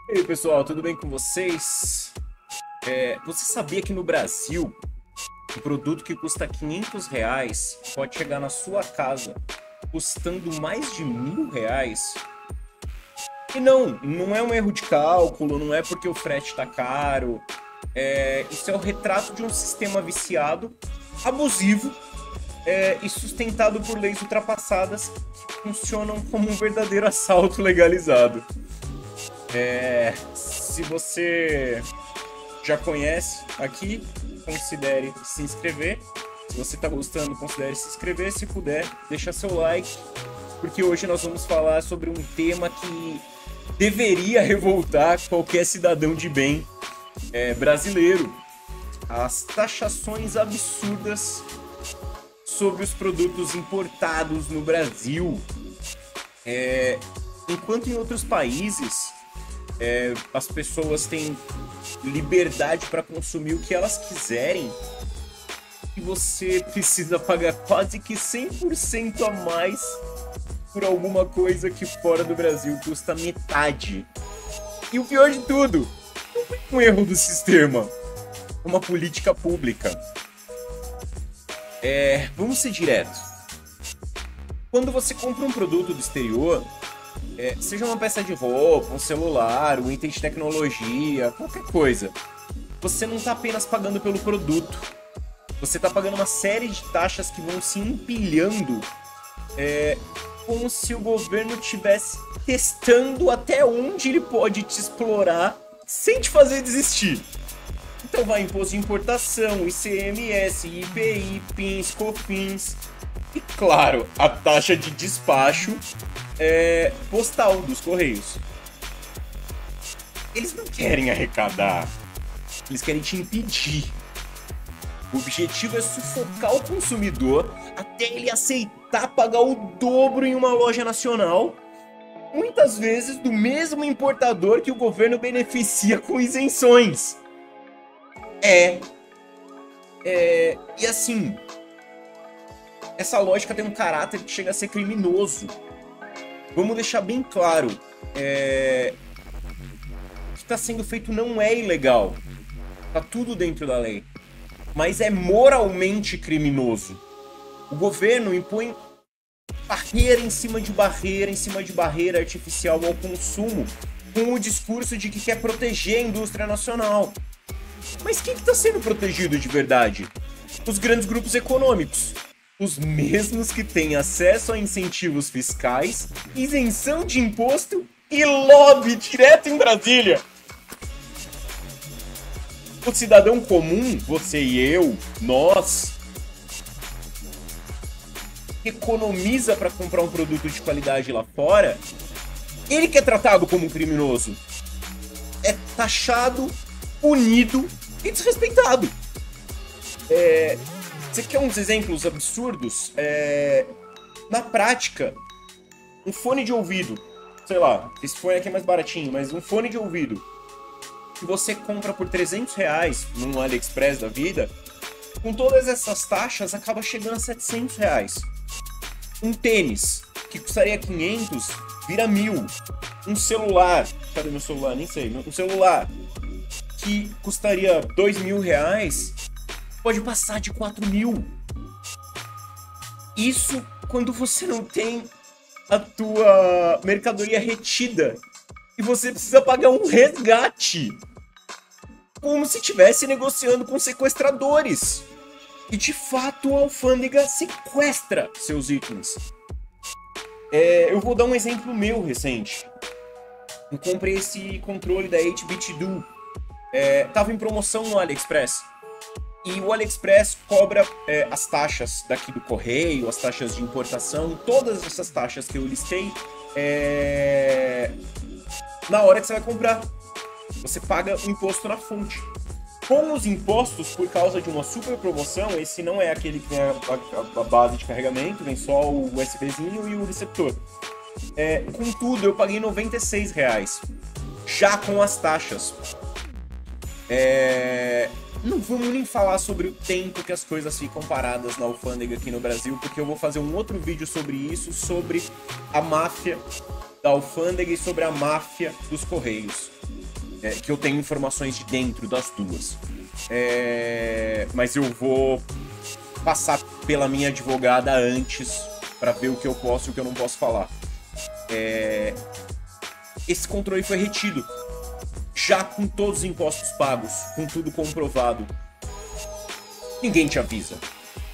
E aí, pessoal, tudo bem com vocês? Você sabia que no Brasil, um produto que custa R$ 500 pode chegar na sua casa custando mais de R$ 1.000? E não é um erro de cálculo, não é porque o frete está caro. Isso é o retrato de um sistema viciado, abusivo, e sustentado por leis ultrapassadas que funcionam como um verdadeiro assalto legalizado. Se você já conhece aqui, considere se inscrever. Se você está gostando, considere se inscrever. Se puder, deixa seu like, porque hoje nós vamos falar sobre um tema que deveria revoltar qualquer cidadão de bem brasileiro: as taxações absurdas sobre os produtos importados no Brasil. Enquanto em outros países as pessoas têm liberdade para consumir o que elas quiserem, e você precisa pagar quase que 100% a mais por alguma coisa que fora do Brasil custa metade. E o pior de tudo, não foi um erro do sistema, uma política pública. Vamos ser direto. Quando você compra um produto do exterior, seja uma peça de roupa, um celular, um item de tecnologia, qualquer coisa, você não está apenas pagando pelo produto. Você está pagando uma série de taxas que vão se empilhando, como se o governo estivesse testando até onde ele pode te explorar sem te fazer desistir. Então vai imposto de importação, ICMS, IPI, PINs, COFINS e, claro, a taxa de despacho postal dos Correios. Eles não querem arrecadar, eles querem te impedir. O objetivo é sufocar o consumidor até ele aceitar pagar o dobro em uma loja nacional, muitas vezes do mesmo importador que o governo beneficia com isenções. E assim, essa lógica tem um caráter que chega a ser criminoso. Vamos deixar bem claro, o que está sendo feito não é ilegal, tá tudo dentro da lei, mas é moralmente criminoso. O governo impõe barreira em cima de barreira, em cima de barreira artificial ao consumo, com o discurso de que quer proteger a indústria nacional. Mas quem que está sendo protegido de verdade? Os grandes grupos econômicos. Os mesmos que têm acesso a incentivos fiscais, isenção de imposto e lobby direto em Brasília. O cidadão comum, você e eu, nós, que economiza para comprar um produto de qualidade lá fora, ele que é tratado como um criminoso. É taxado, punido e desrespeitado. Você quer uns exemplos absurdos? Na prática, um fone de ouvido, sei lá, esse fone aqui é mais baratinho, mas um fone de ouvido que você compra por R$ 300 num AliExpress da vida, com todas essas taxas acaba chegando a R$ 700. Um tênis que custaria 500 vira 1.000. Um celular, cadê meu celular? Nem sei. Um celular que custaria R$ 2.000 pode passar de 4.000. Isso quando você não tem a tua mercadoria retida e você precisa pagar um resgate, como se estivesse negociando com sequestradores. E de fato a alfândega sequestra seus itens. Eu vou dar um exemplo meu recente. Eu comprei esse controle da 8-bit Duo. Tava em promoção no AliExpress. E o AliExpress cobra as taxas daqui do correio, as taxas de importação, todas essas taxas que eu listei na hora que você vai comprar. Você paga o imposto na fonte. Com os impostos, por causa de uma super promoção, esse não é aquele que vem a base de carregamento, vem só o USBzinho e o receptor. Contudo, eu paguei R$ 96, já com as taxas. Não vamos nem falar sobre o tempo que as coisas ficam paradas na alfândega aqui no Brasil, porque eu vou fazer um outro vídeo sobre isso, sobre a máfia da alfândega e sobre a máfia dos correios. que eu tenho informações de dentro das duas. Mas eu vou passar pela minha advogada antes para ver o que eu posso e o que eu não posso falar. Esse controle foi retido, já com todos os impostos pagos, com tudo comprovado. Ninguém te avisa.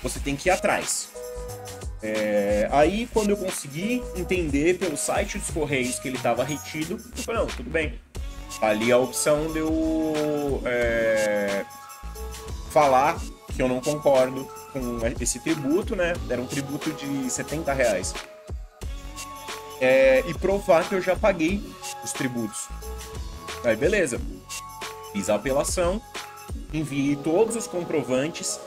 Você tem que ir atrás. Aí, quando eu consegui entender pelo site dos Correios que ele estava retido, eu falei, não, tudo bem. Ali a opção de eu falar que eu não concordo com esse tributo, né? Era um tributo de R$70. E provar que eu já paguei os tributos. Aí, beleza. Fiz a apelação, enviei todos os comprovantes.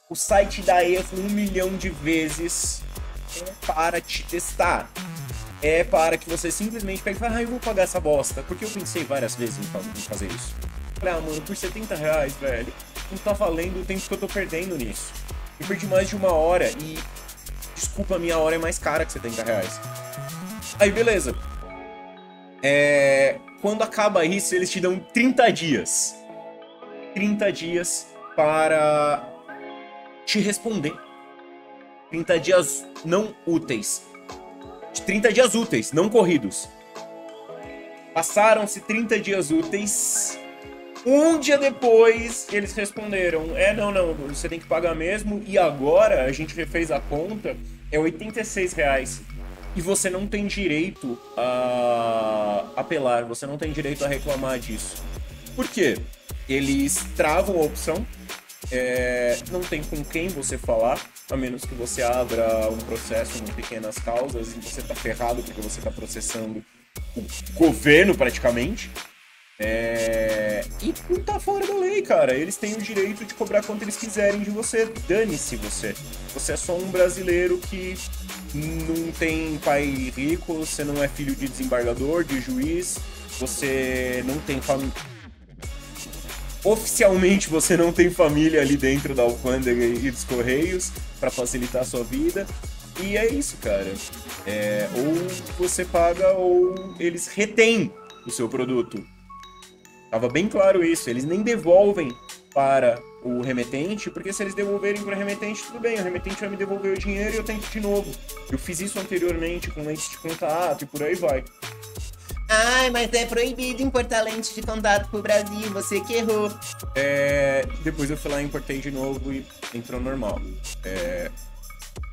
O site dá erro 1 milhão de vezes para te testar. Para que você simplesmente pegue e fale, eu vou pagar essa bosta. Porque eu pensei várias vezes em fazer isso. Falei, mano, por R$70, velho, não tá valendo o tempo que eu tô perdendo nisso. Eu perdi mais de 1 hora e, desculpa, a minha hora é mais cara que R$70. Aí, beleza. Quando acaba isso, eles te dão 30 dias. 30 dias para te responder. 30 dias não úteis. 30 dias úteis, não corridos. Passaram-se 30 dias úteis. Um dia depois, eles responderam, não, você tem que pagar mesmo. E agora, a gente refez a conta, é R$86. E você não tem direito a apelar, você não tem direito a reclamar disso. Por quê? Eles travam a opção, não tem com quem você falar, a menos que você abra um processo em pequenas causas e você tá ferrado porque você tá processando o governo praticamente. E não tá fora da lei, cara. Eles têm o direito de cobrar quanto eles quiserem de você. Dane-se você. Você é só um brasileiro que não tem pai rico, você não é filho de desembargador, de juiz, você não tem família. Oficialmente você não tem família ali dentro da alfândega e dos Correios para facilitar a sua vida. E é isso, cara. Ou você paga ou eles retêm o seu produto. Tava bem claro isso. Eles nem devolvem para o remetente, porque se eles devolverem para o remetente, tudo bem, o remetente vai me devolver o dinheiro e eu tento de novo. Eu fiz isso anteriormente com lentes de contato e por aí vai. Ai, mas é proibido importar lente de contato pro Brasil, você que errou. Depois eu fui lá e importei de novo e entrou normal.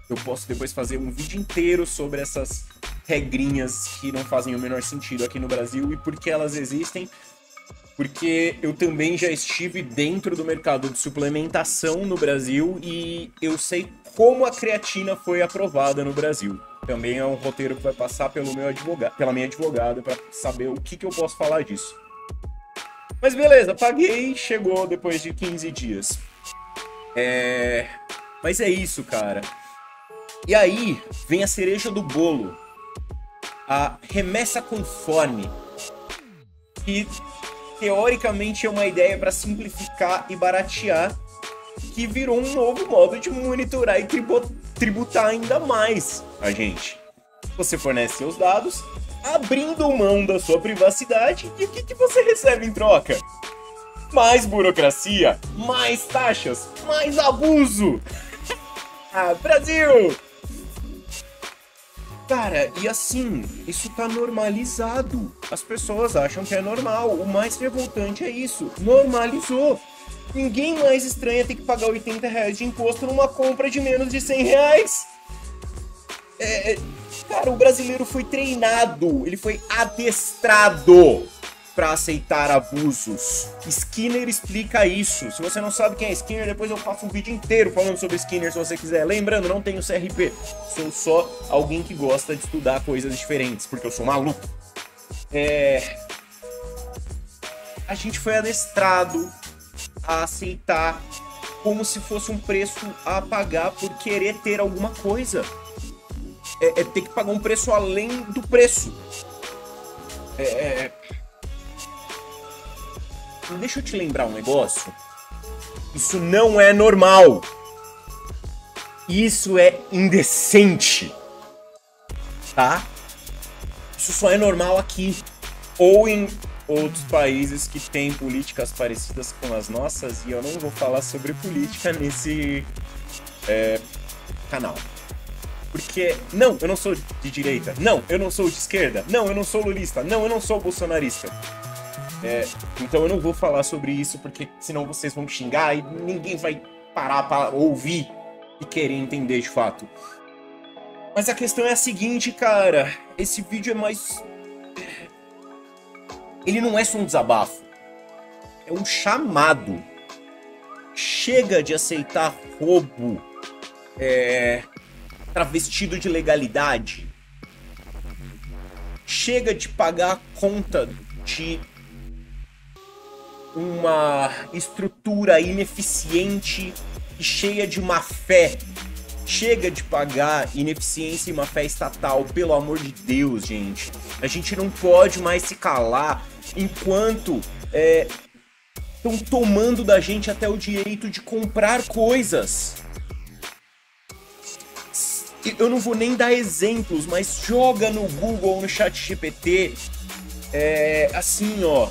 Eu posso depois fazer um vídeo inteiro sobre essas regrinhas que não fazem o menor sentido aqui no Brasil e por que elas existem. Porque eu também já estive dentro do mercado de suplementação no Brasil e eu sei como a creatina foi aprovada no Brasil. Também é um roteiro que vai passar pela minha advogada para saber o que eu posso falar disso. Mas beleza, paguei, chegou depois de 15 dias. Mas é isso, cara. E aí vem a cereja do bolo. A remessa conforme. Que teoricamente é uma ideia para simplificar e baratear, que virou um novo modo de monitorar e tributar ainda mais a gente. Você fornece seus dados, abrindo mão da sua privacidade, e o que você recebe em troca? Mais burocracia, mais taxas, mais abuso! Brasil! Cara, e assim, isso tá normalizado. As pessoas acham que é normal. O mais revoltante é isso. Normalizou. Ninguém mais estranha ter que pagar R$80 de imposto numa compra de menos de R$100. Cara, o brasileiro foi treinado. Ele foi adestrado pra aceitar abusos. Skinner explica isso. Se você não sabe quem é Skinner, depois eu faço um vídeo inteiro falando sobre Skinner, se você quiser. Lembrando, não tenho CRP. Sou só alguém que gosta de estudar coisas diferentes, porque eu sou maluco. A gente foi adestrado a aceitar como se fosse um preço a pagar por querer ter alguma coisa. Ter que pagar um preço além do preço. Deixa eu te lembrar um negócio. Isso não é normal. Isso é indecente. Tá? Isso só é normal aqui. Ou em outros países que têm políticas parecidas com as nossas, e eu não vou falar sobre política nesse canal. Porque, não, eu não sou de direita, não, eu não sou de esquerda, não, eu não sou lulista, não, eu não sou bolsonarista. Então eu não vou falar sobre isso, porque senão vocês vão xingar e ninguém vai parar para ouvir e querer entender de fato. Mas a questão é a seguinte, cara, esse vídeo é mais... Ele não é só um desabafo, é um chamado. Chega de aceitar roubo travestido de legalidade. Chega de pagar a conta de uma estrutura ineficiente e cheia de má fé. Chega de pagar ineficiência e má fé estatal, pelo amor de Deus, gente. A gente não pode mais se calar enquanto estão tomando da gente até o direito de comprar coisas. Eu não vou nem dar exemplos, mas joga no Google ou no ChatGPT, assim, ó,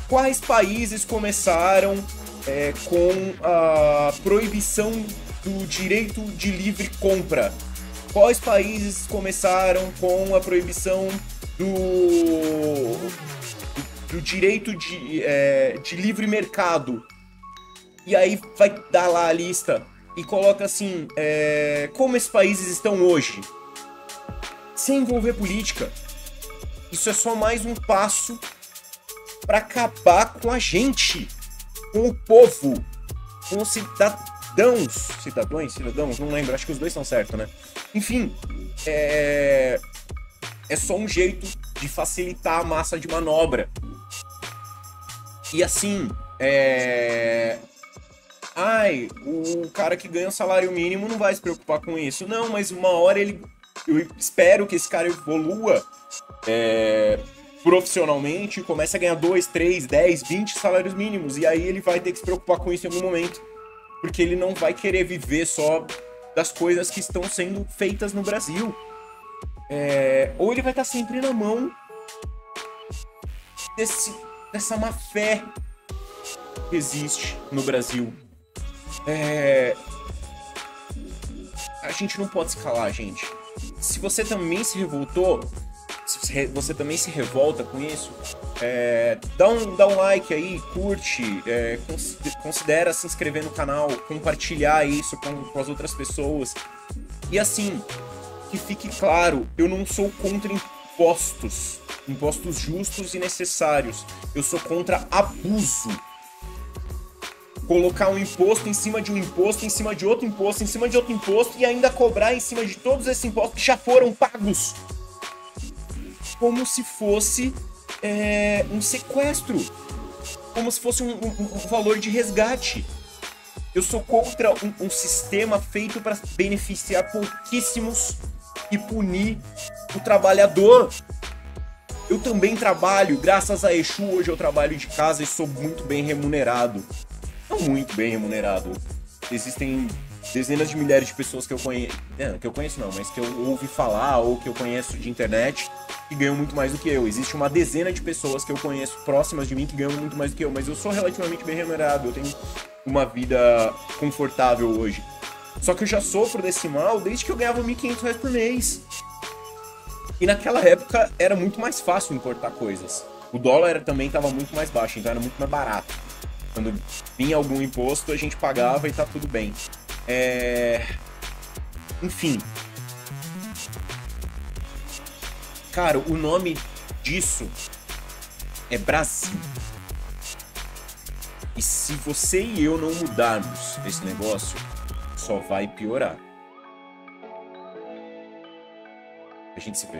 quais países começaram com a proibição do direito de livre compra? Quais países começaram com a proibição do direito de livre mercado? E aí vai dar lá a lista e coloca assim, como esses países estão hoje? Sem envolver política. Isso é só mais um passo para acabar com a gente, com o povo, com os cidadãos, não lembro, acho que os dois estão certos, né? Enfim, é só um jeito de facilitar a massa de manobra. E assim, o cara que ganha o salário mínimo não vai se preocupar com isso. Não, mas uma hora eu espero que esse cara evolua profissionalmente e comece a ganhar 2, 3, 10, 20 salários mínimos. E aí ele vai ter que se preocupar com isso em algum momento. Porque ele não vai querer viver só das coisas que estão sendo feitas no Brasil. Ou ele vai estar sempre na mão dessa má fé que existe no Brasil. A gente não pode se calar, gente. Se você também se revoltou, se você também se revolta com isso, dá um like aí, curte, considera se inscrever no canal, compartilhar isso com as outras pessoas. E assim, que fique claro, eu não sou contra impostos justos e necessários. Eu sou contra abuso. Colocar um imposto em cima de um imposto, em cima de outro imposto, em cima de outro imposto e ainda cobrar em cima de todos esses impostos que já foram pagos. Como se fosse um sequestro. Como se fosse um valor de resgate. Eu sou contra um sistema feito para beneficiar pouquíssimos e punir o trabalhador. Eu também trabalho, graças a Exu, hoje eu trabalho de casa e sou muito bem remunerado. Não muito bem remunerado. Existem dezenas de milhares de pessoas que eu conheço, mas que eu ouvi falar ou que eu conheço de internet que ganham muito mais do que eu. Existe uma dezena de pessoas que eu conheço próximas de mim que ganham muito mais do que eu, mas eu sou relativamente bem remunerado, eu tenho uma vida confortável hoje. Só que eu já sofro desse mal desde que eu ganhava R$1.500 por mês. E naquela época era muito mais fácil importar coisas. O dólar também estava muito mais baixo, então era muito mais barato. Quando vinha algum imposto, a gente pagava e tá tudo bem. Enfim. Cara, o nome disso é Brasil. E se você e eu não mudarmos esse negócio, só vai piorar. A gente se vê.